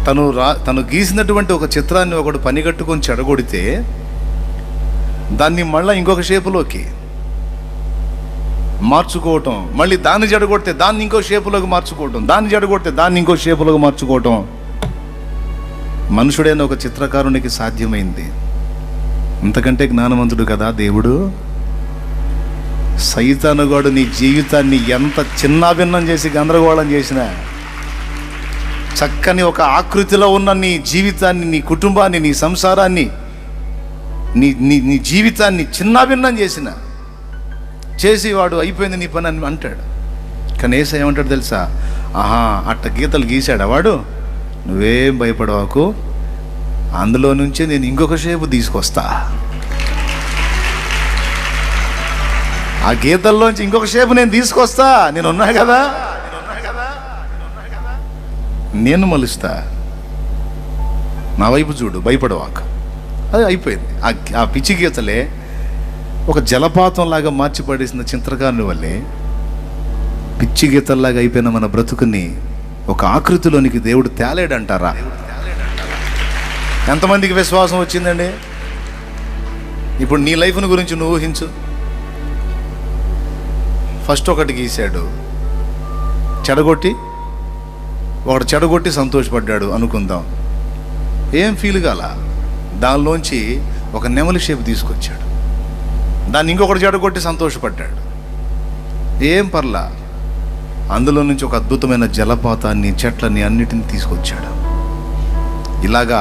తను గీసినటువంటి ఒక చిత్రాన్ని ఒకడు పనిగట్టుకొని చెడగొడితే దాన్ని మళ్ళీ ఇంకొక షేపులోకి మార్చుకోవటం, మళ్ళీ దాన్ని జడగొడితే దాన్ని ఇంకో షేపులోకి మార్చుకోవటం, దాన్ని జడగొడితే దాన్ని ఇంకో షేపులోకి మార్చుకోవటం మనుషుడైన ఒక చిత్రకారునికి సాధ్యమైంది. అంతకంటే జ్ఞానవంతుడు కదా దేవుడు. సైతానుగాడు నీ జీవితాన్ని ఎంత చిన్నాభిన్నం చేసి గందరగోళం చేసినా, చక్కని ఒక ఆకృతిలో ఉన్న నీ జీవితాన్ని, నీ కుటుంబాన్ని, నీ సంసారాన్ని, నీ జీవితాన్ని చిన్నాభిన్నం చేసి వాడు అయిపోయింది నీ పని అని అంటాడు. కానీ యేసయ్య ఏమంటాడు తెలుసా? ఆహా, అట్ట గీతలు గీశాడా వాడు, నువ్వేం భయపడవాకు, అందులో నుంచే నేను ఇంకొక షేపు తీసుకొస్తా, ఆ గీతల్లోంచి ఇంకొక షేపు నేను తీసుకొస్తా, నేనున్నా కదా, నేను మలుస్తా, నా వైపు చూడు, భయపడవాక. అది అయిపోయింది. ఆ పిచ్చి గీతలే ఒక జలపాతంలాగా మార్చిపడేసిన చిత్రకారుని వల్లే పిచ్చి గీతల్లాగా అయిపోయిన మన బ్రతుకుని ఒక ఆకృతిలోనికి దేవుడు తేలేడంటారా? ఎంతమందికి విశ్వాసం వచ్చిందండి? ఇప్పుడు నీ లైఫ్ని గురించి నువ్వు ఊహించు. ఫస్ట్ ఒకటి గీశాడు, ఒకడు చెడగొట్టి సంతోషపడ్డాడు అనుకుందాం. ఏం ఫీల్ కాల, దానిలోంచి ఒక నెమలి షేప్ తీసుకొచ్చాడు, దాన్ని ఇంకొకటి చెడగొట్టి సంతోషపడ్డాడు, ఏం పర్లా, అందులో నుంచి ఒక అద్భుతమైన జలపాతాన్ని, చెట్లని, అన్నిటిని తీసుకొచ్చాడు. ఇలాగా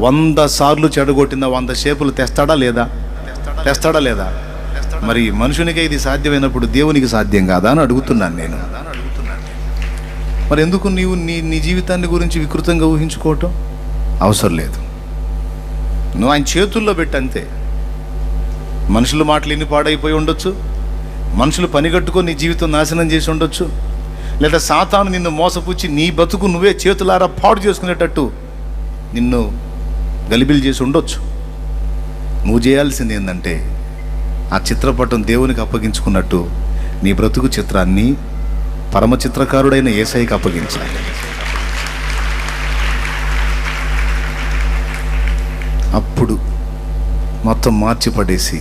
100 సార్లు చెడగొట్టిన 100 షేపులు తెస్తాడా లేదా? మరి మనుషునికే ఇది సాధ్యమైనప్పుడు దేవునికి సాధ్యం కాదా అని అడుగుతున్నాను నేను. మరి ఎందుకు నీవు నీ జీవితాన్ని గురించి వికృతంగా ఊహించుకోవటం అవసరం లేదు. నువ్వు ఆయన చేతుల్లో పెట్టంతే. మనుషుల మాటలు ఎన్ని పాడైపోయి ఉండొచ్చు, మనుషులు పనిగట్టుకొని నీ జీవితం నాశనం చేసి ఉండొచ్చు, లేదా సాతాను నిన్ను మోసపుచ్చి నీ బతుకు నువ్వే చేతులారా పాడు చేసుకునేటట్టు నిన్ను గలిబిలి చేసి ఉండొచ్చు. నువ్వు చేయాల్సింది ఏంటంటే ఆ చిత్రపటం దేవునికి అప్పగించుకున్నట్టు నీ బ్రతుకు చిత్రాన్ని పరమ చిత్రకారుడైన యేసయ్యకి అప్పగించాలి. అప్పుడు మొత్తం మార్చిపడేసి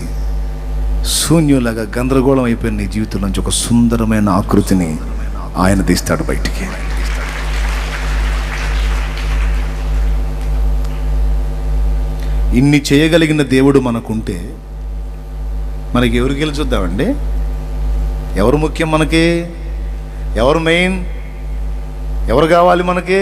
శూన్యులాగా గందరగోళం అయిపోయిన నీ జీవితం నుంచి ఒక సుందరమైన ఆకృతిని ఆయన తీస్తాడు బయటికి. ఇన్ని చేయగలిగిన దేవుడు మనకుంటే మనకి ఎవరికి వెళ్ళి చూద్దామండి? ఎవరు ముఖ్యం మనకి? ఎవరు మెయిన్? ఎవరు కావాలి మనకి?